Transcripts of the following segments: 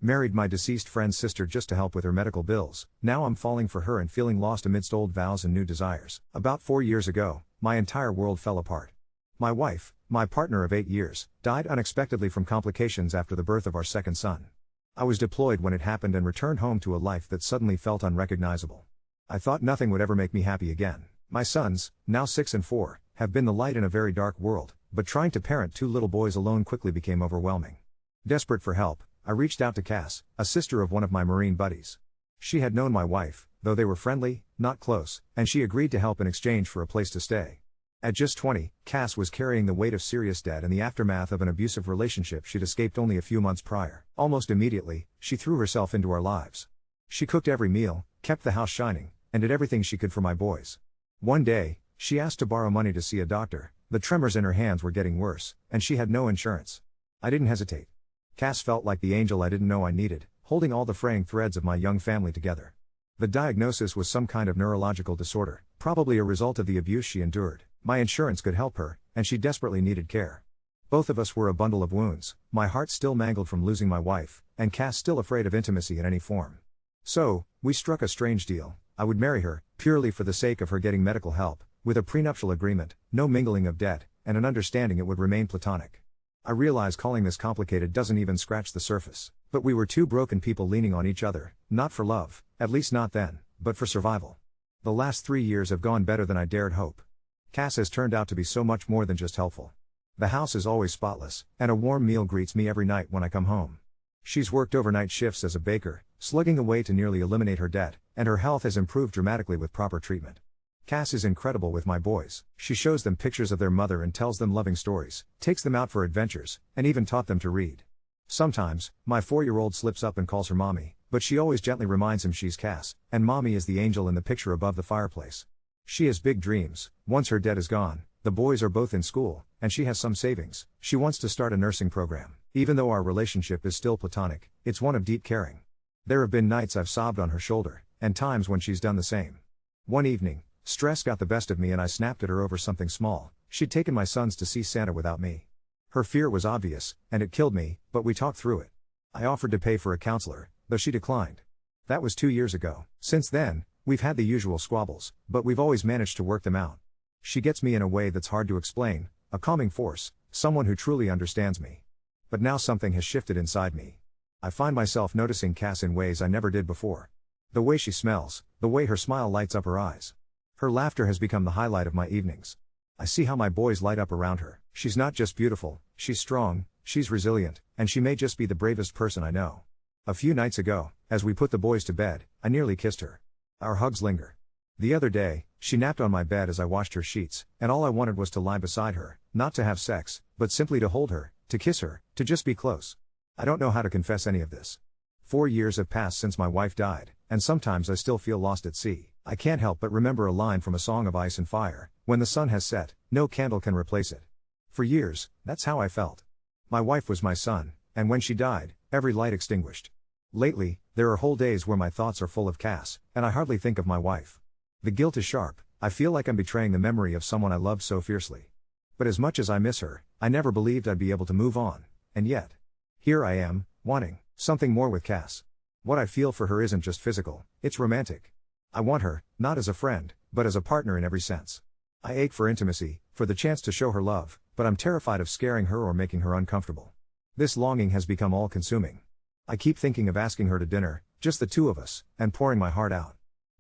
Married my deceased friend's sister just to help with her medical bills. Now I'm falling for her and feeling lost amidst old vows and new desires. About 4 years ago, my entire world fell apart. My wife, my partner of 8 years, died unexpectedly from complications after the birth of our second son. I was deployed when it happened and returned home to a life that suddenly felt unrecognizable. I thought nothing would ever make me happy again. My sons, now 6 and 4, have been the light in a very dark world, but trying to parent 2 little boys alone quickly became overwhelming. Desperate for help, I reached out to Cass, a sister of one of my Marine buddies. She had known my wife, though they were friendly, not close, and she agreed to help in exchange for a place to stay. At just 20, Cass was carrying the weight of serious debt in the aftermath of an abusive relationship she'd escaped only a few months prior. Almost immediately, she threw herself into our lives. She cooked every meal, kept the house shining, and did everything she could for my boys. One day, she asked to borrow money to see a doctor. The tremors in her hands were getting worse, and she had no insurance. I didn't hesitate. Cass felt like the angel I didn't know I needed, holding all the fraying threads of my young family together. The diagnosis was some kind of neurological disorder, probably a result of the abuse she endured. My insurance could help her, and she desperately needed care. Both of us were a bundle of wounds, my heart still mangled from losing my wife, and Cass still afraid of intimacy in any form. So, we struck a strange deal. I would marry her, purely for the sake of her getting medical help, with a prenuptial agreement, no mingling of debt, and an understanding it would remain platonic. I realize calling this complicated doesn't even scratch the surface, but we were 2 broken people leaning on each other, not for love, at least not then, but for survival. The last 3 years have gone better than I dared hope. Cass has turned out to be so much more than just helpful. The house is always spotless, and a warm meal greets me every night when I come home. She's worked overnight shifts as a baker, slugging away to nearly eliminate her debt, and her health has improved dramatically with proper treatment. Cass is incredible with my boys. She shows them pictures of their mother and tells them loving stories, takes them out for adventures, and even taught them to read. Sometimes, my 4-year-old slips up and calls her mommy, but she always gently reminds him she's Cass, and mommy is the angel in the picture above the fireplace. She has big dreams. Once her debt is gone, the boys are both in school, and she has some savings. She wants to start a nursing program. Even though our relationship is still platonic, it's one of deep caring. There have been nights I've sobbed on her shoulder, and times when she's done the same. One evening, stress got the best of me and I snapped at her over something small. She'd taken my sons to see Santa without me. Her fear was obvious, and it killed me, but we talked through it. I offered to pay for a counselor, though she declined. That was 2 years ago. Since then, we've had the usual squabbles, but we've always managed to work them out. She gets me in a way that's hard to explain, a calming force, someone who truly understands me. But now something has shifted inside me. I find myself noticing Cass in ways I never did before. The way she smells, the way her smile lights up her eyes. Her laughter has become the highlight of my evenings. I see how my boys light up around her. She's not just beautiful, she's strong, she's resilient, and she may just be the bravest person I know. A few nights ago, as we put the boys to bed, I nearly kissed her. Our hugs linger. The other day, she napped on my bed as I washed her sheets, and all I wanted was to lie beside her, not to have sex, but simply to hold her, to kiss her, to just be close. I don't know how to confess any of this. 4 years have passed since my wife died, and sometimes I still feel lost at sea. I can't help but remember a line from A Song of Ice and Fire: when the sun has set, no candle can replace it. For years, that's how I felt. My wife was my sun, and when she died, every light extinguished. Lately, there are whole days where my thoughts are full of Cass, and I hardly think of my wife. The guilt is sharp. I feel like I'm betraying the memory of someone I loved so fiercely. But as much as I miss her, I never believed I'd be able to move on, and yet, here I am, wanting something more with Cass. What I feel for her isn't just physical, it's romantic. I want her, not as a friend, but as a partner in every sense. I ache for intimacy, for the chance to show her love, but I'm terrified of scaring her or making her uncomfortable. This longing has become all-consuming. I keep thinking of asking her to dinner, just the 2 of us, and pouring my heart out.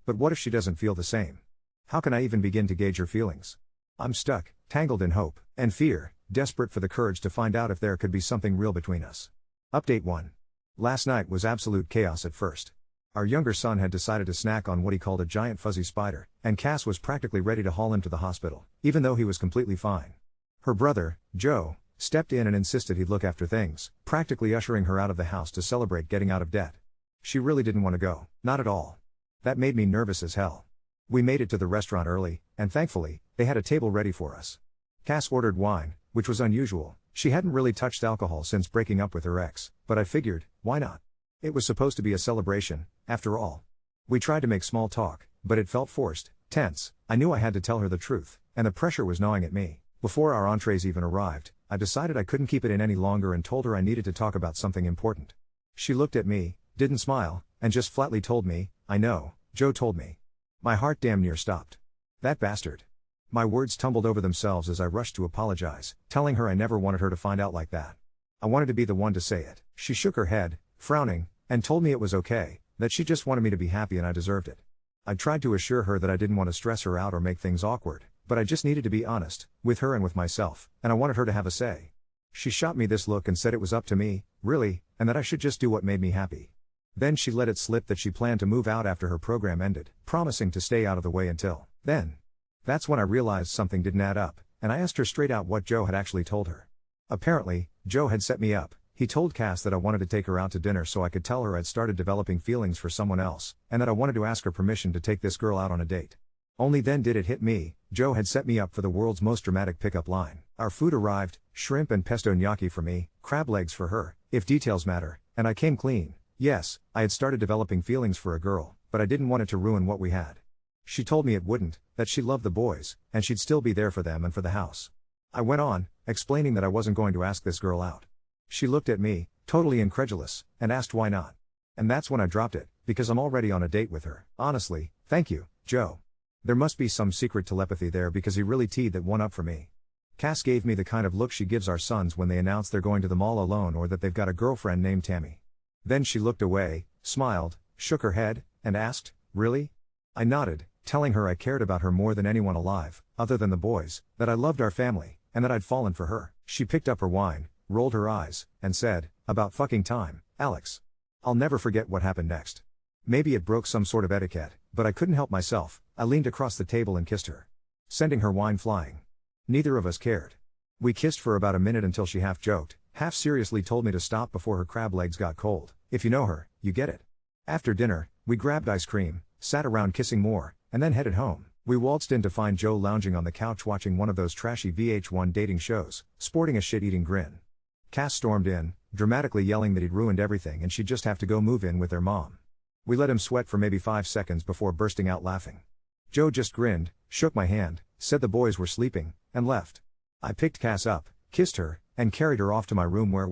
But what if she doesn't feel the same? How can I even begin to gauge her feelings? I'm stuck, tangled in hope and fear, desperate for the courage to find out if there could be something real between us. Update 1. Last night was absolute chaos at first. Our younger son had decided to snack on what he called a giant fuzzy spider, and Cass was practically ready to haul him to the hospital, even though he was completely fine. Her brother, Joe, stepped in and insisted he'd look after things, practically ushering her out of the house to celebrate getting out of debt. She really didn't want to go, not at all. That made me nervous as hell. We made it to the restaurant early, and thankfully, they had a table ready for us. Cass ordered wine, which was unusual. She hadn't really touched alcohol since breaking up with her ex, but I figured, why not? It was supposed to be a celebration, after all. We tried to make small talk, but it felt forced, tense. I knew I had to tell her the truth, and the pressure was gnawing at me. Before our entrees even arrived, I decided I couldn't keep it in any longer and told her I needed to talk about something important. She looked at me, didn't smile, and just flatly told me, "I know, Joe told me." My heart damn near stopped. That bastard. My words tumbled over themselves as I rushed to apologize, telling her I never wanted her to find out like that. I wanted to be the one to say it. She shook her head, frowning, and told me it was okay, that she just wanted me to be happy and I deserved it. I tried to assure her that I didn't want to stress her out or make things awkward, but I just needed to be honest, with her and with myself, and I wanted her to have a say. She shot me this look and said it was up to me, really, and that I should just do what made me happy. Then she let it slip that she planned to move out after her program ended, promising to stay out of the way until then. That's when I realized something didn't add up, and I asked her straight out what Joe had actually told her. Apparently, Joe had set me up. He told Cass that I wanted to take her out to dinner so I could tell her I'd started developing feelings for someone else, and that I wanted to ask her permission to take this girl out on a date. Only then did it hit me, Joe had set me up for the world's most dramatic pickup line. Our food arrived, shrimp and pesto gnocchi for me, crab legs for her, if details matter, and I came clean. Yes, I had started developing feelings for a girl, but I didn't want it to ruin what we had. She told me it wouldn't, that she loved the boys, and she'd still be there for them and for the house. I went on, explaining that I wasn't going to ask this girl out. She looked at me, totally incredulous, and asked why not. And that's when I dropped it, because I'm already on a date with her. Honestly, thank you, Joe. There must be some secret telepathy there because he really teed that one up for me. Cass gave me the kind of look she gives our sons when they announce they're going to the mall alone or that they've got a girlfriend named Tammy. Then she looked away, smiled, shook her head, and asked, "Really?" I nodded, telling her I cared about her more than anyone alive, other than the boys, that I loved our family, and that I'd fallen for her. She picked up her wine, rolled her eyes, and said, "About fucking time, Alex." I'll never forget what happened next. Maybe it broke some sort of etiquette, but I couldn't help myself. I leaned across the table and kissed her, sending her wine flying. Neither of us cared. We kissed for about a minute until she half joked, half seriously told me to stop before her crab legs got cold. If you know her, you get it. After dinner, we grabbed ice cream, sat around kissing more, and then headed home. We waltzed in to find Joe lounging on the couch watching one of those trashy VH1 dating shows, sporting a shit-eating grin. Cass stormed in, dramatically yelling that he'd ruined everything and she'd just have to go move in with their mom. We let him sweat for maybe 5 seconds before bursting out laughing. Joe just grinned, shook my hand, said the boys were sleeping, and left. I picked Cass up, kissed her, and carried her off to my room where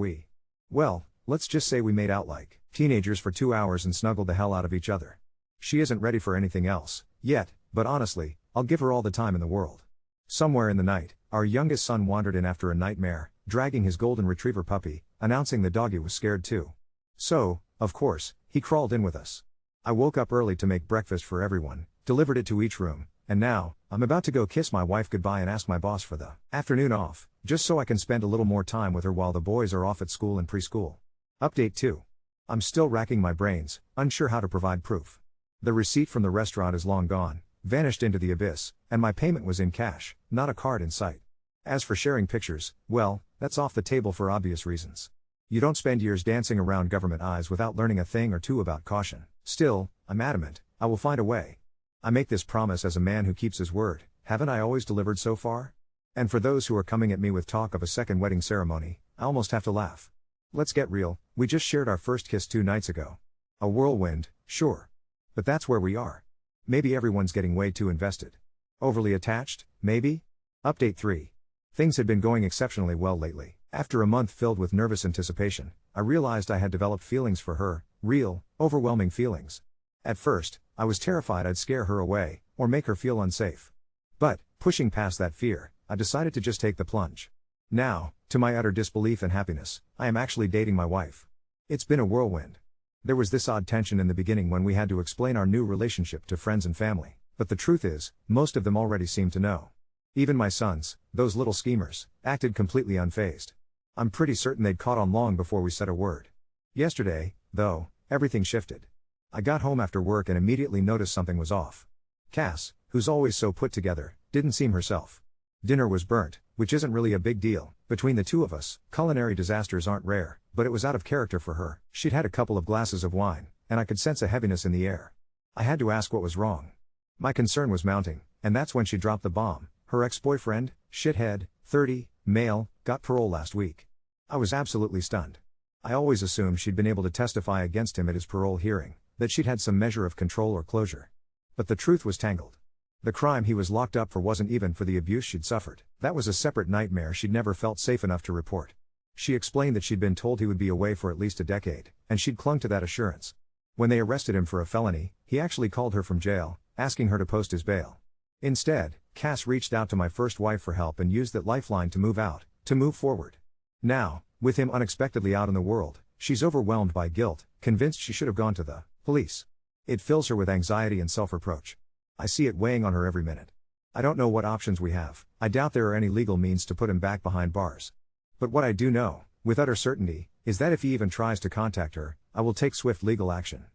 well, let's just say we made out like teenagers for 2 hours and snuggled the hell out of each other. She isn't ready for anything else, yet, but honestly, I'll give her all the time in the world. Somewhere in the night, our youngest son wandered in after a nightmare, dragging his golden retriever puppy, announcing the doggy was scared too. So, of course, he crawled in with us. I woke up early to make breakfast for everyone, delivered it to each room, and now, I'm about to go kiss my wife goodbye and ask my boss for the afternoon off, just so I can spend a little more time with her while the boys are off at school and preschool. Update 2. I'm still racking my brains, unsure how to provide proof. The receipt from the restaurant is long gone, vanished into the abyss, and my payment was in cash, not a card in sight. As for sharing pictures, well, that's off the table for obvious reasons. You don't spend years dancing around government eyes without learning a thing or two about caution. Still, I'm adamant, I will find a way. I make this promise as a man who keeps his word. Haven't I always delivered so far? And for those who are coming at me with talk of a second wedding ceremony, I almost have to laugh. Let's get real, we just shared our first kiss 2 nights ago. A whirlwind, sure. But that's where we are. Maybe everyone's getting way too invested. Overly attached, maybe? Update 3. Things had been going exceptionally well lately. After a month filled with nervous anticipation, I realized I had developed feelings for her, real, overwhelming feelings. At first, I was terrified I'd scare her away, or make her feel unsafe. But, pushing past that fear, I decided to just take the plunge. Now, to my utter disbelief and happiness, I am actually dating my wife. It's been a whirlwind. There was this odd tension in the beginning when we had to explain our new relationship to friends and family, but the truth is, most of them already seemed to know. Even my sons, those little schemers, acted completely unfazed. I'm pretty certain they'd caught on long before we said a word. Yesterday, though, everything shifted. I got home after work and immediately noticed something was off. Cass, who's always so put together, didn't seem herself. Dinner was burnt, which isn't really a big deal. Between the two of us, culinary disasters aren't rare, but it was out of character for her. She'd had a couple of glasses of wine, and I could sense a heaviness in the air. I had to ask what was wrong. My concern was mounting, and that's when she dropped the bomb. Her ex-boyfriend, shithead, 30, male, got parole last week. I was absolutely stunned. I always assumed she'd been able to testify against him at his parole hearing, that she'd had some measure of control or closure. But the truth was tangled. The crime he was locked up for wasn't even for the abuse she'd suffered. That was a separate nightmare she'd never felt safe enough to report. She explained that she'd been told he would be away for at least a decade, and she'd clung to that assurance. When they arrested him for a felony, he actually called her from jail, asking her to post his bail. Instead, Cass reached out to my first wife for help and used that lifeline to move out, to move forward. Now, with him unexpectedly out in the world, she's overwhelmed by guilt, convinced she should have gone to the police. It fills her with anxiety and self-reproach. I see it weighing on her every minute. I don't know what options we have. I doubt there are any legal means to put him back behind bars. But what I do know, with utter certainty, is that if he even tries to contact her, I will take swift legal action.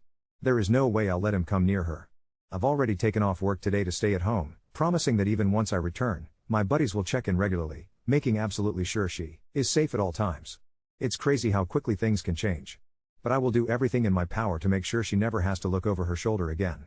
There is no way I'll let him come near her. I've already taken off work today to stay at home, promising that even once I return, my buddies will check in regularly, making absolutely sure she is safe at all times. It's crazy how quickly things can change. But I will do everything in my power to make sure she never has to look over her shoulder again.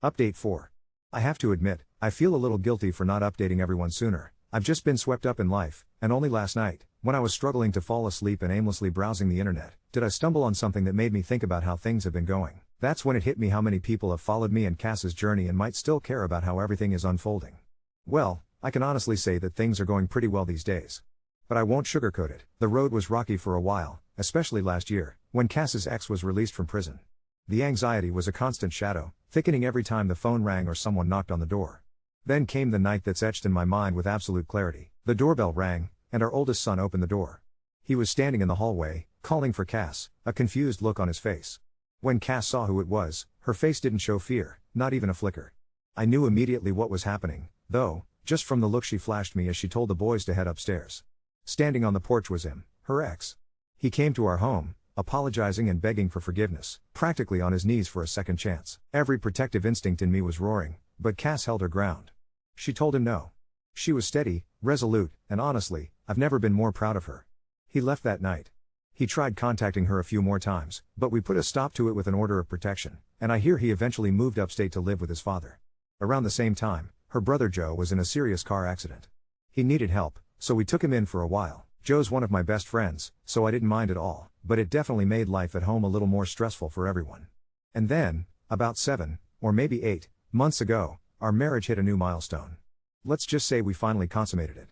Update 4. I have to admit, I feel a little guilty for not updating everyone sooner. I've just been swept up in life, and only last night, when I was struggling to fall asleep and aimlessly browsing the internet, did I stumble on something that made me think about how things have been going. That's when it hit me how many people have followed me and Cass's journey and might still care about how everything is unfolding. Well, I can honestly say that things are going pretty well these days. But I won't sugarcoat it. The road was rocky for a while, especially last year, when Cass's ex was released from prison. The anxiety was a constant shadow, thickening every time the phone rang or someone knocked on the door. Then came the night that's etched in my mind with absolute clarity. The doorbell rang, and our oldest son opened the door. He was standing in the hallway, calling for Cass, a confused look on his face. When Cass saw who it was, her face didn't show fear, not even a flicker. I knew immediately what was happening, though, just from the look she flashed me as she told the boys to head upstairs. Standing on the porch was him, her ex. He came to our home, apologizing and begging for forgiveness, practically on his knees for a second chance. Every protective instinct in me was roaring, but Cass held her ground. She told him no. She was steady, resolute, and honestly, I've never been more proud of her. He left that night. He tried contacting her a few more times, but we put a stop to it with an order of protection, and I hear he eventually moved upstate to live with his father. Around the same time, her brother Joe was in a serious car accident. He needed help, so we took him in for a while. Joe's one of my best friends, so I didn't mind at all, but it definitely made life at home a little more stressful for everyone. And then, about 7, or maybe 8, months ago, our marriage hit a new milestone. Let's just say we finally consummated it.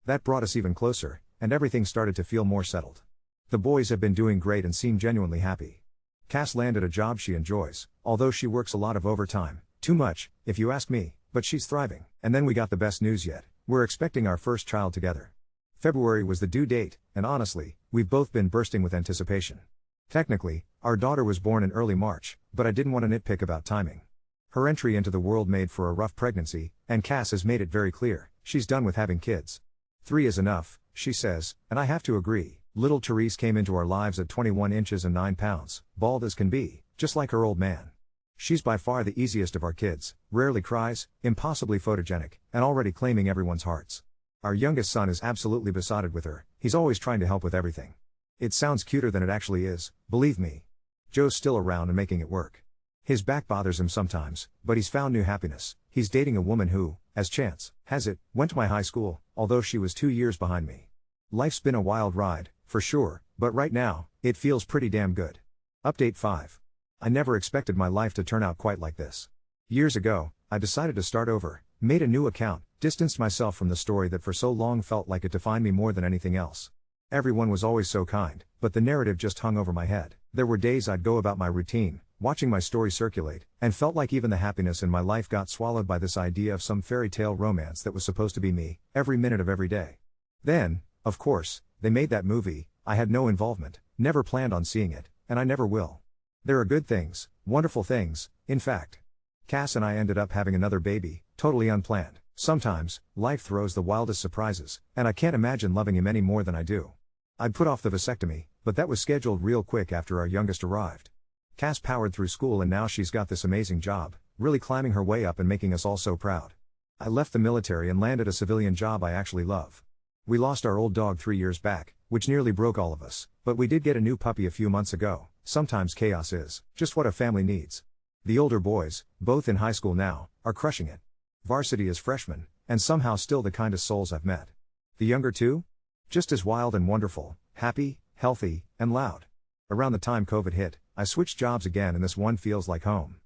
That brought us even closer, and everything started to feel more settled. The boys have been doing great and seem genuinely happy. Cass landed a job she enjoys, although she works a lot of overtime, too much, if you ask me, but she's thriving. And then we got the best news yet. We're expecting our first child together. February was the due date, and honestly, we've both been bursting with anticipation. Technically, our daughter was born in early March, but I didn't want to nitpick about timing. Her entry into the world made for a rough pregnancy, and Cass has made it very clear, she's done with having kids. 3 is enough, she says, and I have to agree. Little Therese came into our lives at 21 inches and 9 pounds, bald as can be, just like her old man. She's by far the easiest of our kids, rarely cries, impossibly photogenic, and already claiming everyone's hearts. Our youngest son is absolutely besotted with her, he's always trying to help with everything. It sounds cuter than it actually is, believe me. Joe's still around and making it work. His back bothers him sometimes, but he's found new happiness. He's dating a woman who, as chance has it, went to my high school, although she was 2 years behind me. Life's been a wild ride, for sure, but right now, it feels pretty damn good. Update 5. I never expected my life to turn out quite like this. Years ago, I decided to start over, made a new account, distanced myself from the story that for so long felt like it defined me more than anything else. Everyone was always so kind, but the narrative just hung over my head. There were days I'd go about my routine, watching my story circulate, and felt like even the happiness in my life got swallowed by this idea of some fairy tale romance that was supposed to be me, every minute of every day. Then, of course, they made that movie. I had no involvement, never planned on seeing it, and I never will. There are good things, wonderful things, in fact. Cass and I ended up having another baby, totally unplanned. Sometimes, life throws the wildest surprises, and I can't imagine loving him any more than I do. I'd put off the vasectomy, but that was scheduled real quick after our youngest arrived. Cass powered through school and now she's got this amazing job, really climbing her way up and making us all so proud. I left the military and landed a civilian job I actually love. We lost our old dog 3 years back, which nearly broke all of us, but we did get a new puppy a few months ago. Sometimes chaos is just what a family needs. The older boys, both in high school now, are crushing it. Varsity is freshmen, and somehow still the kindest souls I've met. The younger two? Just as wild and wonderful, happy, healthy, and loud. Around the time COVID hit, I switched jobs again and this one feels like home.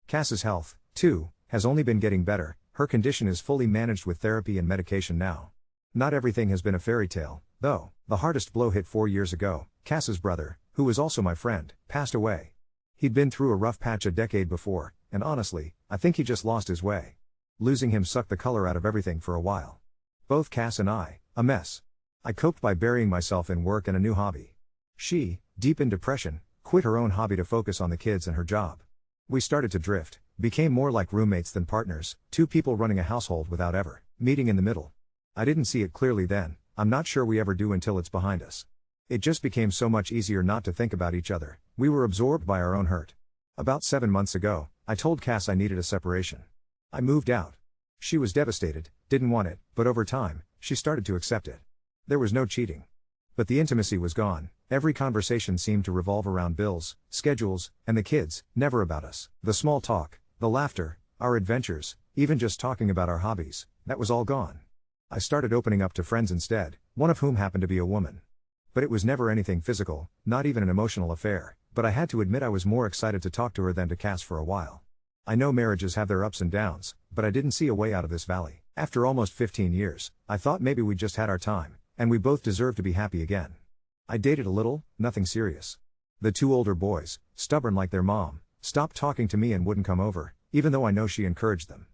Cass's health, too, has only been getting better. Her condition is fully managed with therapy and medication now. Not everything has been a fairy tale, Though, the hardest blow hit 4 years ago. Cass's brother, who was also my friend, passed away. He'd been through a rough patch a decade before, and honestly, I think he just lost his way. Losing him sucked the color out of everything for a while. Both Cass and I, a mess. I coped by burying myself in work and a new hobby. She, deep in depression, quit her own hobby to focus on the kids and her job. We started to drift, became more like roommates than partners, two people running a household without ever meeting in the middle. I didn't see it clearly then, I'm not sure we ever do until it's behind us. It just became so much easier not to think about each other, we were absorbed by our own hurt. About 7 months ago, I told Cass I needed a separation. I moved out. She was devastated, didn't want it, but over time, she started to accept it. There was no cheating. But the intimacy was gone, every conversation seemed to revolve around bills, schedules, and the kids, never about us. The small talk, the laughter, our adventures, even just talking about our hobbies, that was all gone. I started opening up to friends instead, one of whom happened to be a woman. But it was never anything physical, not even an emotional affair, but I had to admit I was more excited to talk to her than to Cass for a while. I know marriages have their ups and downs, but I didn't see a way out of this valley. After almost 15 years, I thought maybe we just had our time, and we both deserved to be happy again. I dated a little, nothing serious. The two older boys, stubborn like their mom, stopped talking to me and wouldn't come over, even though I know she encouraged them.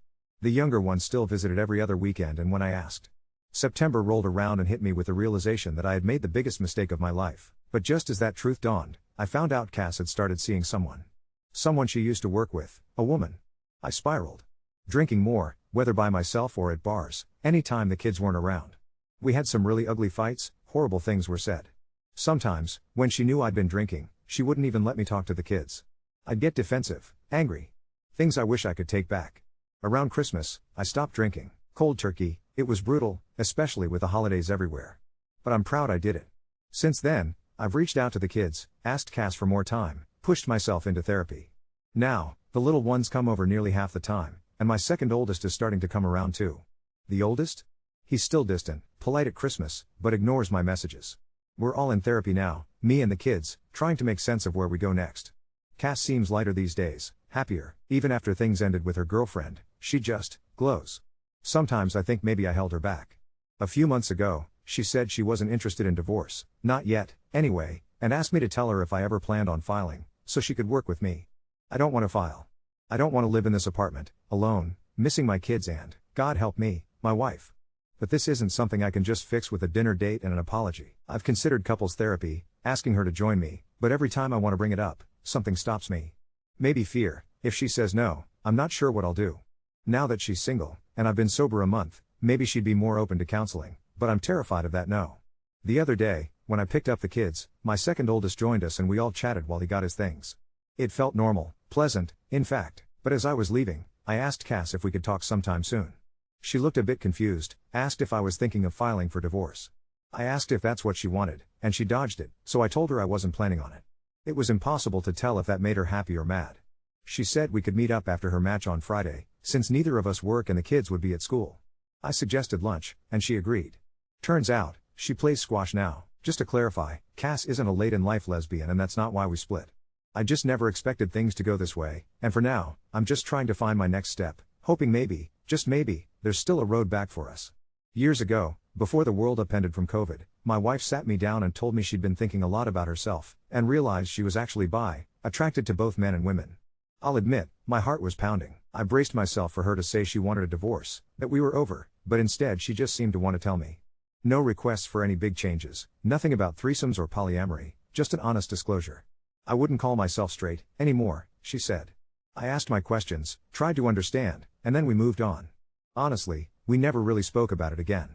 The younger one still visited every other weekend, and when I asked, September rolled around and hit me with the realization that I had made the biggest mistake of my life. But just as that truth dawned, I found out Cass had started seeing someone. Someone she used to work with, a woman. I spiraled. Drinking more, whether by myself or at bars, anytime the kids weren't around. We had some really ugly fights, horrible things were said. Sometimes, when she knew I'd been drinking, she wouldn't even let me talk to the kids. I'd get defensive, angry. Things I wish I could take back. Around Christmas, I stopped drinking. Cold turkey, it was brutal, especially with the holidays everywhere. But I'm proud I did it. Since then, I've reached out to the kids, asked Cass for more time, pushed myself into therapy. Now, the little ones come over nearly half the time, and my second oldest is starting to come around too. The oldest? He's still distant, polite at Christmas, but ignores my messages. We're all in therapy now, me and the kids, trying to make sense of where we go next. Cass seems lighter these days, happier, even after things ended with her girlfriend, she just glows. Sometimes I think maybe I held her back. A few months ago, she said she wasn't interested in divorce, not yet, anyway, and asked me to tell her if I ever planned on filing, so she could work with me. I don't want to file. I don't want to live in this apartment, alone, missing my kids and, God help me, my wife. But this isn't something I can just fix with a dinner date and an apology. I've considered couples therapy, asking her to join me, but every time I want to bring it up, something stops me. Maybe fear. If she says no, I'm not sure what I'll do. Now that she's single, and I've been sober a month, maybe she'd be more open to counseling, but I'm terrified of that no. The other day, when I picked up the kids, my second oldest joined us and we all chatted while he got his things. It felt normal, pleasant, in fact, but as I was leaving, I asked Cass if we could talk sometime soon. She looked a bit confused, asked if I was thinking of filing for divorce. I asked if that's what she wanted, and she dodged it, so I told her I wasn't planning on it. It was impossible to tell if that made her happy or mad. She said we could meet up after her match on Friday, since neither of us work and the kids would be at school. I suggested lunch, and she agreed. Turns out, she plays squash now. Just to clarify, Cass isn't a late-in-life lesbian and that's not why we split. I just never expected things to go this way, and for now, I'm just trying to find my next step, hoping maybe, just maybe, there's still a road back for us. Years ago, before the world upended from COVID, my wife sat me down and told me she'd been thinking a lot about herself, and realized she was actually bi, attracted to both men and women. I'll admit, my heart was pounding. I braced myself for her to say she wanted a divorce, that we were over, but instead she just seemed to want to tell me. No requests for any big changes, nothing about threesomes or polyamory, just an honest disclosure. I wouldn't call myself straight, anymore, she said. I asked my questions, tried to understand, and then we moved on. Honestly, we never really spoke about it again.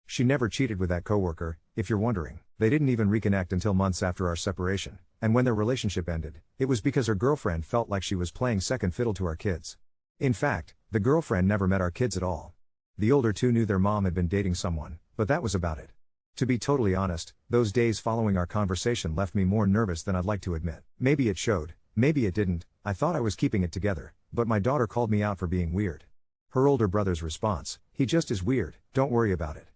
She never cheated with that coworker, if you're wondering. They didn't even reconnect until months after our separation, and when their relationship ended, it was because her girlfriend felt like she was playing second fiddle to our kids. In fact, the girlfriend never met our kids at all. The older two knew their mom had been dating someone, but that was about it. To be totally honest, those days following our conversation left me more nervous than I'd like to admit. Maybe it showed, maybe it didn't. I thought I was keeping it together, but my daughter called me out for being weird. Her older brother's response, "He just is weird, don't worry about it."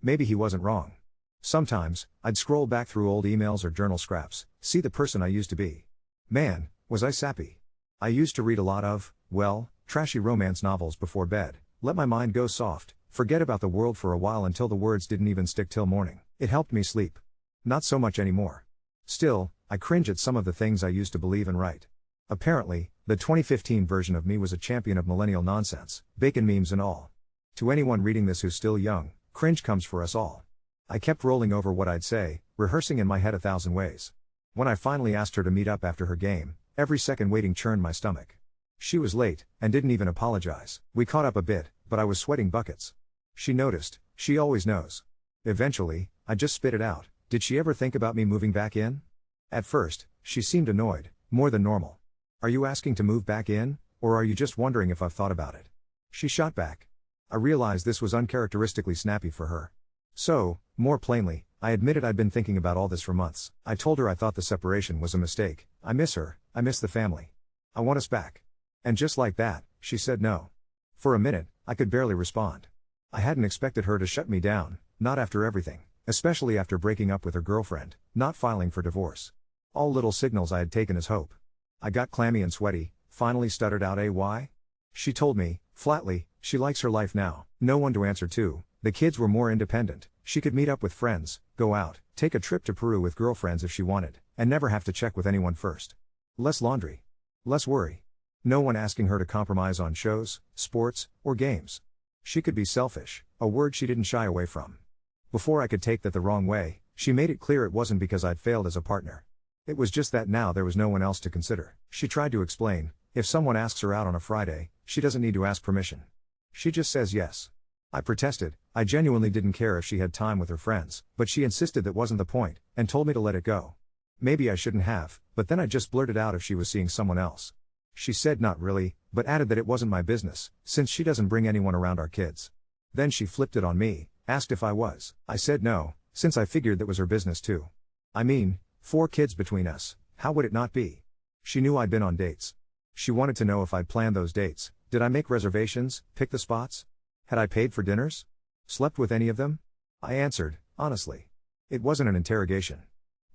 Maybe he wasn't wrong. Sometimes, I'd scroll back through old emails or journal scraps, see the person I used to be. Man, was I sappy. I used to read a lot of, well, trashy romance novels before bed, let my mind go soft, forget about the world for a while until the words didn't even stick till morning. It helped me sleep. Not so much anymore. Still, I cringe at some of the things I used to believe and write. Apparently, the 2015 version of me was a champion of millennial nonsense, bacon memes and all. To anyone reading this who's still young, cringe comes for us all. I kept rolling over what I'd say, rehearsing in my head 1,000 ways. When I finally asked her to meet up after her game, every second waiting churned my stomach. She was late, and didn't even apologize. We caught up a bit, but I was sweating buckets. She noticed, she always knows. Eventually, I just spit it out. Did she ever think about me moving back in? At first, she seemed annoyed, more than normal. Are you asking to move back in, or are you just wondering if I've thought about it? She shot back. I realized this was uncharacteristically snappy for her. So, more plainly, I admitted I'd been thinking about all this for months. I told her I thought the separation was a mistake. I miss her, I miss the family. I want us back. And just like that, she said no. For a minute, I could barely respond. I hadn't expected her to shut me down, not after everything, especially after breaking up with her girlfriend, not filing for divorce. All little signals I had taken as hope. I got clammy and sweaty, finally stuttered out why? She told me, flatly, she likes her life now, no one to answer to, the kids were more independent, she could meet up with friends, go out, take a trip to Peru with girlfriends if she wanted, and never have to check with anyone first. Less laundry. Less worry. No one asking her to compromise on shows, sports, or games. She could be selfish, a word she didn't shy away from. Before I could take that the wrong way, she made it clear it wasn't because I'd failed as a partner. It was just that now there was no one else to consider. She tried to explain, if someone asks her out on a Friday, she doesn't need to ask permission. She just says yes. I protested, I genuinely didn't care if she had time with her friends, but she insisted that wasn't the point, and told me to let it go. Maybe I shouldn't have, but then I just blurted out if she was seeing someone else. She said not really, but added that it wasn't my business, since she doesn't bring anyone around our kids. Then she flipped it on me, asked if I was. I said no, since I figured that was her business too. I mean, 4 kids between us, how would it not be? She knew I'd been on dates. She wanted to know if I'd planned those dates. Did I make reservations, pick the spots? Had I paid for dinners? Slept with any of them? I answered, honestly. It wasn't an interrogation.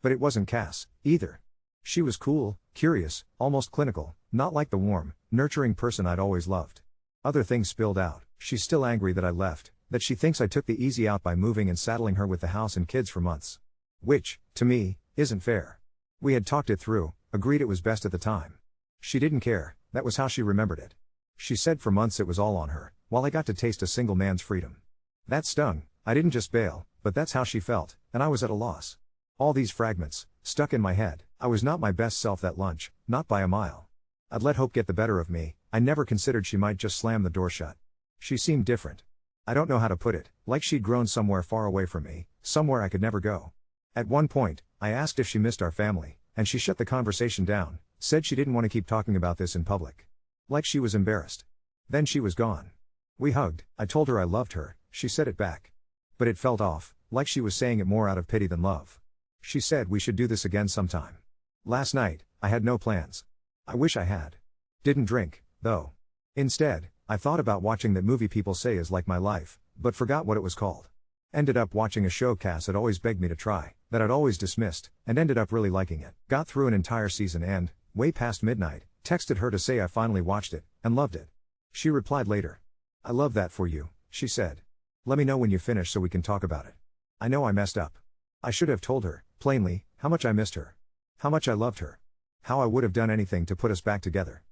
But it wasn't Cass, either. She was cool, curious, almost clinical, not like the warm, nurturing person I'd always loved. Other things spilled out. She's still angry that I left, that she thinks I took the easy out by moving and saddling her with the house and kids for months. Which, to me, isn't fair. We had talked it through, agreed it was best at the time. She didn't care, that was how she remembered it. She said for months it was all on her, while I got to taste a single man's freedom. That stung. I didn't just bail, but that's how she felt, and I was at a loss. All these fragments, stuck in my head. I was not my best self that lunch, not by a mile. I'd let hope get the better of me, I never considered she might just slam the door shut. She seemed different. I don't know how to put it, like she'd grown somewhere far away from me, somewhere I could never go. At one point, I asked if she missed our family, and she shut the conversation down, said she didn't want to keep talking about this in public. Like she was embarrassed. Then she was gone. We hugged, I told her I loved her, she said it back. But it felt off, like she was saying it more out of pity than love. She said we should do this again sometime. Last night, I had no plans. I wish I had. Didn't drink, though. Instead, I thought about watching that movie people say is like my life, but forgot what it was called. Ended up watching a show Cass had always begged me to try, that I'd always dismissed, and ended up really liking it. Got through an entire season and, way past midnight, texted her to say I finally watched it, and loved it. She replied later. I love that for you, she said. Let me know when you finish so we can talk about it. I know I messed up. I should have told her, plainly, how much I missed her. How much I loved her. How I would have done anything to put us back together.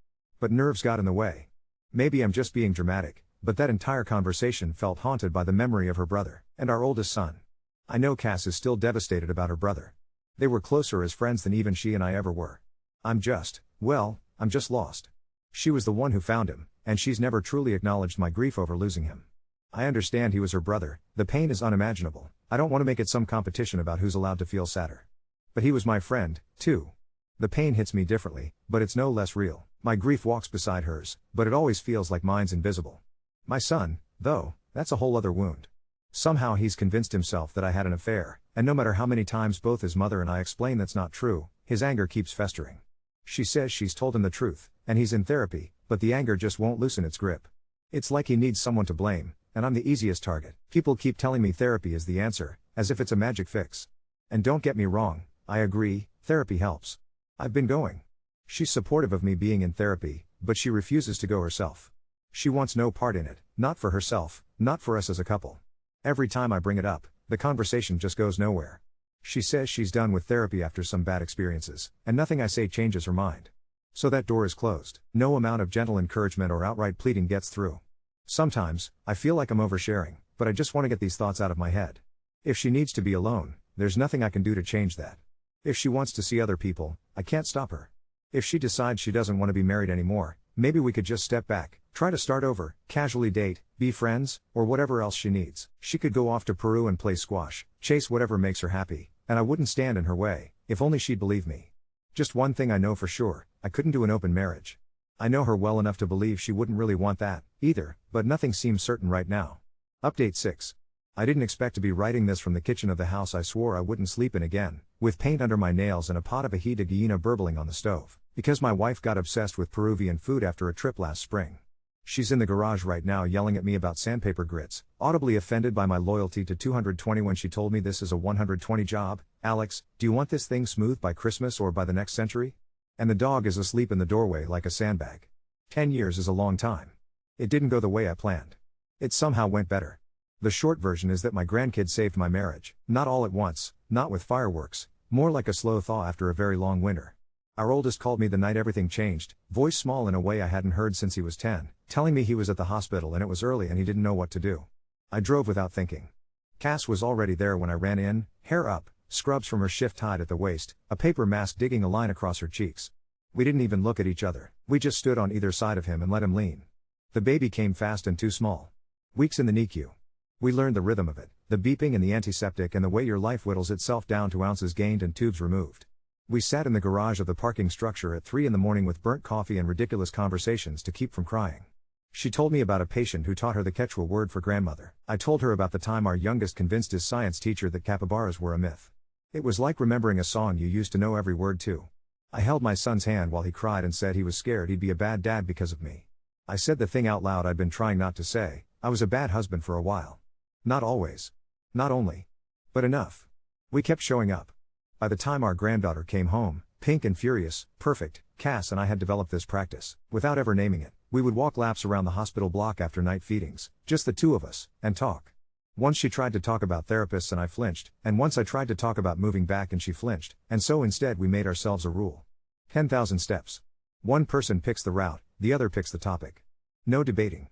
But nerves got in the way. Maybe I'm just being dramatic, but that entire conversation felt haunted by the memory of her brother, and our oldest son. I know Cass is still devastated about her brother. They were closer as friends than even she and I ever were. I'm just lost. She was the one who found him, and she's never truly acknowledged my grief over losing him. I understand he was her brother, the pain is unimaginable, I don't want to make it some competition about who's allowed to feel sadder. But he was my friend, too. The pain hits me differently, but it's no less real. My grief walks beside hers, but it always feels like mine's invisible. My son, though, that's a whole other wound. Somehow he's convinced himself that I had an affair, and no matter how many times both his mother and I explain that's not true, his anger keeps festering. She says she's told him the truth, and he's in therapy, but the anger just won't loosen its grip. It's like he needs someone to blame, and I'm the easiest target. People keep telling me therapy is the answer, as if it's a magic fix. And don't get me wrong, I agree, therapy helps. I've been going. She's supportive of me being in therapy, but she refuses to go herself. She wants no part in it, not for herself, not for us as a couple. Every time I bring it up, The conversation just goes nowhere. She says she's done with therapy after some bad experiences, and nothing I say changes her mind. So that door is closed. No amount of gentle encouragement or outright pleading gets through. Sometimes, I feel like I'm oversharing, but I just want to get these thoughts out of my head. If she needs to be alone, there's nothing I can do to change that. If she wants to see other people, I can't stop her. If she decides she doesn't want to be married anymore, maybe we could just step back, try to start over, casually date, be friends, or whatever else she needs. She could go off to Peru and play squash, chase whatever makes her happy, and I wouldn't stand in her way, if only she'd believe me. Just one thing I know for sure, I couldn't do an open marriage. I know her well enough to believe she wouldn't really want that, either, but nothing seems certain right now. Update 6. I didn't expect to be writing this from the kitchen of the house I swore I wouldn't sleep in again, with paint under my nails and a pot of ají de gallina burbling on the stove, because my wife got obsessed with Peruvian food after a trip last spring. She's in the garage right now yelling at me about sandpaper grits, audibly offended by my loyalty to 220 when she told me this is a 120 job. Alex, do you want this thing smooth by Christmas or by the next century? And the dog is asleep in the doorway like a sandbag. 10 years is a long time. It didn't go the way I planned. It somehow went better. The short version is that my grandkid saved my marriage, not all at once, not with fireworks, more like a slow thaw after a very long winter. Our oldest called me the night everything changed, voice small in a way I hadn't heard since he was 10, telling me he was at the hospital and it was early and he didn't know what to do. I drove without thinking. Cass was already there when I ran in, hair up, scrubs from her shift tied at the waist, a paper mask digging a line across her cheeks. We didn't even look at each other, we just stood on either side of him and let him lean. The baby came fast and too small. Weeks in the NICU. We learned the rhythm of it, the beeping and the antiseptic and the way your life whittles itself down to ounces gained and tubes removed. We sat in the garage of the parking structure at 3 a.m. with burnt coffee and ridiculous conversations to keep from crying. She told me about a patient who taught her the Quechua word for grandmother. I told her about the time our youngest convinced his science teacher that capybaras were a myth. It was like remembering a song you used to know every word to. I held my son's hand while he cried and said he was scared he'd be a bad dad because of me. I said the thing out loud I'd been trying not to say, I was a bad husband for a while. Not always. Not only. But enough. We kept showing up. By the time our granddaughter came home, pink and furious, perfect, Cass and I had developed this practice. Without ever naming it, we would walk laps around the hospital block after night feedings, just the two of us, and talk. Once she tried to talk about therapists and I flinched, and once I tried to talk about moving back and she flinched, and so instead we made ourselves a rule. 10,000 steps. One person picks the route, the other picks the topic. No debating.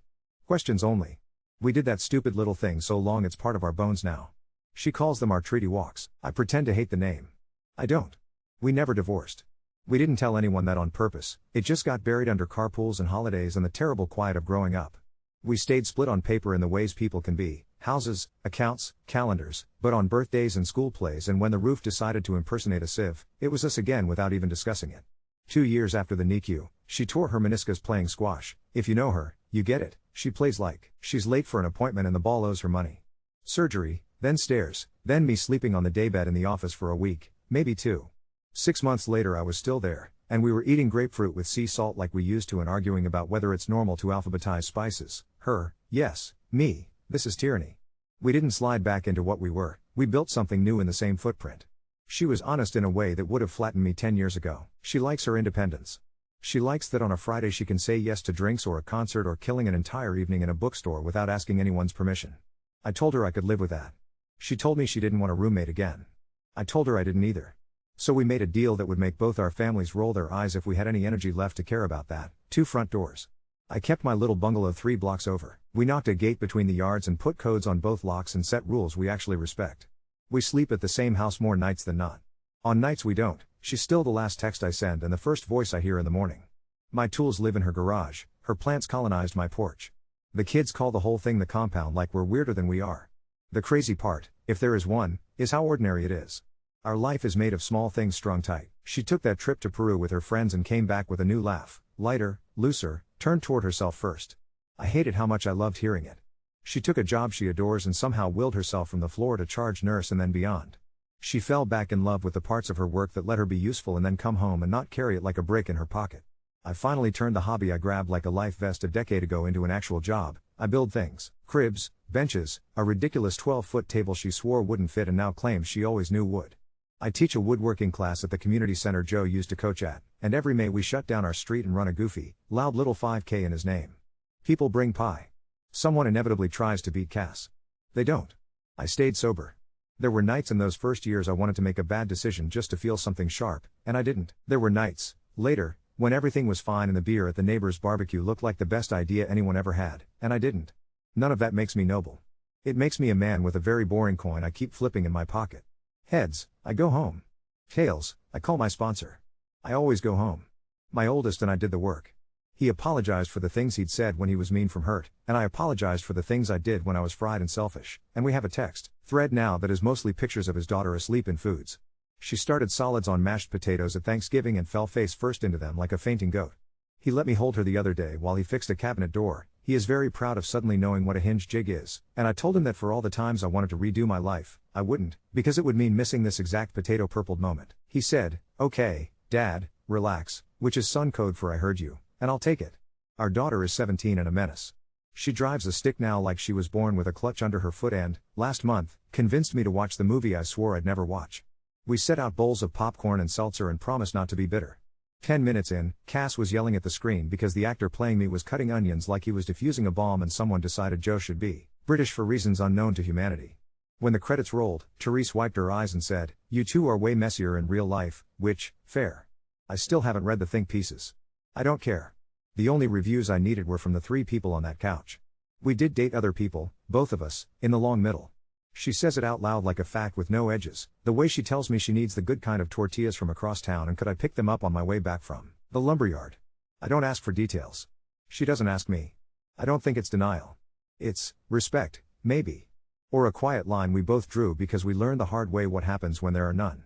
Questions only. We did that stupid little thing so long it's part of our bones now. She calls them our treaty walks. I pretend to hate the name. I don't. We never divorced. We didn't tell anyone that on purpose, it just got buried under carpools and holidays and the terrible quiet of growing up. We stayed split on paper in the ways people can be, houses, accounts, calendars, but on birthdays and school plays and when the roof decided to impersonate a sieve, it was us again without even discussing it. 2 years after the NICU, she tore her meniscus playing squash. If you know her, you get it, she plays like she's late for an appointment and the ball owes her money. Surgery, then stairs, then me sleeping on the daybed in the office for a week, maybe 2. 6 months later I was still there, and we were eating grapefruit with sea salt like we used to and arguing about whether it's normal to alphabetize spices. Her, yes, me, this is tyranny. We didn't slide back into what we were, we built something new in the same footprint. She was honest in a way that would have flattened me 10 years ago. She likes her independence. She likes that on a Friday she can say yes to drinks or a concert or killing an entire evening in a bookstore without asking anyone's permission. I told her I could live with that. She told me she didn't want a roommate again. I told her I didn't either. So we made a deal that would make both our families roll their eyes if we had any energy left to care about that. 2 front doors. I kept my little bungalow 3 blocks over. We knocked a gate between the yards and put codes on both locks and set rules we actually respect. We sleep at the same house more nights than not. On nights we don't, she's still the last text I send and the first voice I hear in the morning. My tools live in her garage, her plants colonized my porch. The kids call the whole thing the compound like we're weirder than we are. The crazy part, if there is one, is how ordinary it is. Our life is made of small things strung tight. She took that trip to Peru with her friends and came back with a new laugh, lighter, looser, turned toward herself first. I hated how much I loved hearing it. She took a job she adores and somehow willed herself from the floor to charge nurse and then beyond. She fell back in love with the parts of her work that let her be useful and then come home and not carry it like a brick in her pocket. I finally turned the hobby I grabbed like a life vest a decade ago into an actual job. I build things, cribs, benches, a ridiculous 12-foot table she swore wouldn't fit and now claims she always knew would. I teach a woodworking class at the community center Joe used to coach at, and every May we shut down our street and run a goofy, loud little 5K in his name. People bring pie. Someone inevitably tries to beat Cass. They don't. I stayed sober. There were nights in those first years I wanted to make a bad decision just to feel something sharp, and I didn't. There were nights, later, when everything was fine and the beer at the neighbor's barbecue looked like the best idea anyone ever had, and I didn't. None of that makes me noble. It makes me a man with a very boring coin I keep flipping in my pocket. Heads, I go home. Tails, I call my sponsor. I always go home. My oldest and I did the work. He apologized for the things he'd said when he was mean from hurt, and I apologized for the things I did when I was fried and selfish, and we have a text thread now that is mostly pictures of his daughter asleep in foods. She started solids on mashed potatoes at Thanksgiving and fell face first into them like a fainting goat. He let me hold her the other day while he fixed a cabinet door. He is very proud of suddenly knowing what a hinge jig is, and I told him that for all the times I wanted to redo my life, I wouldn't, because it would mean missing this exact potato purpled moment. He said, "Okay, Dad, relax," which is son code for "I heard you, and I'll take it." Our daughter is 17 and a menace. She drives a stick now like she was born with a clutch under her foot and, last month, convinced me to watch the movie I swore I'd never watch. We set out bowls of popcorn and seltzer and promised not to be bitter. 10 minutes in, Cass was yelling at the screen because the actor playing me was cutting onions like he was defusing a bomb and someone decided Joe should be British for reasons unknown to humanity. When the credits rolled, Therese wiped her eyes and said, "You two are way messier in real life," which, fair. I still haven't read the think pieces. I don't care. The only reviews I needed were from the 3 people on that couch. We did date other people, both of us, in the long middle. She says it out loud like a fact with no edges, the way she tells me she needs the good kind of tortillas from across town and could I pick them up on my way back from the lumberyard. I don't ask for details. She doesn't ask me. I don't think it's denial. It's respect, maybe. Or a quiet line we both drew because we learned the hard way what happens when there are none.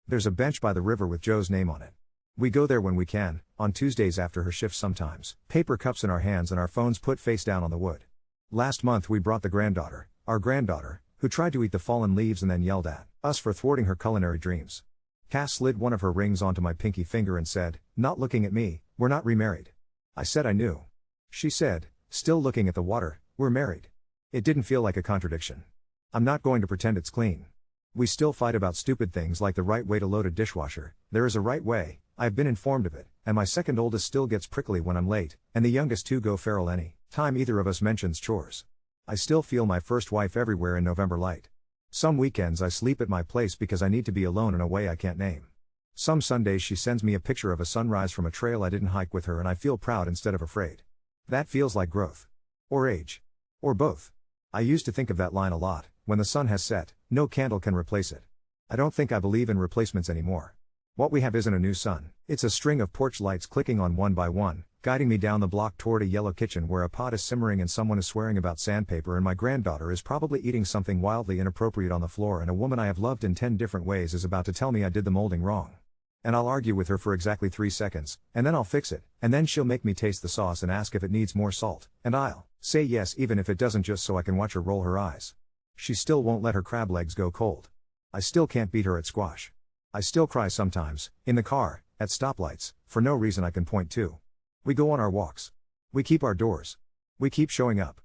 There's a bench by the river with Joe's name on it. We go there when we can, on Tuesdays after her shift sometimes, paper cups in our hands and our phones put face down on the wood. Last month we brought our granddaughter, who tried to eat the fallen leaves and then yelled at us for thwarting her culinary dreams. Cass slid one of her rings onto my pinky finger and said, not looking at me, "We're not remarried." I said I knew. She said, still looking at the water, "We're married." It didn't feel like a contradiction. I'm not going to pretend it's clean. We still fight about stupid things like the right way to load a dishwasher. There is a right way, I've been informed of it, and my second oldest still gets prickly when I'm late, and the youngest 2 go feral any time either of us mentions chores. I still feel my first wife everywhere in November light. Some weekends I sleep at my place because I need to be alone in a way I can't name. Some Sundays she sends me a picture of a sunrise from a trail I didn't hike with her and I feel proud instead of afraid. That feels like growth. Or age. Or both. I used to think of that line a lot, when the sun has set, no candle can replace it. I don't think I believe in replacements anymore. What we have isn't a new sun, it's a string of porch lights clicking on one by one, guiding me down the block toward a yellow kitchen where a pot is simmering and someone is swearing about sandpaper and my granddaughter is probably eating something wildly inappropriate on the floor and a woman I have loved in 10 different ways is about to tell me I did the molding wrong. And I'll argue with her for exactly 3 seconds, and then I'll fix it, and then she'll make me taste the sauce and ask if it needs more salt, and I'll say yes even if it doesn't just so I can watch her roll her eyes. She still won't let her crab legs go cold. I still can't beat her at squash. I still cry sometimes, in the car, at stoplights, for no reason I can point to. We go on our walks. We keep our doors. We keep showing up.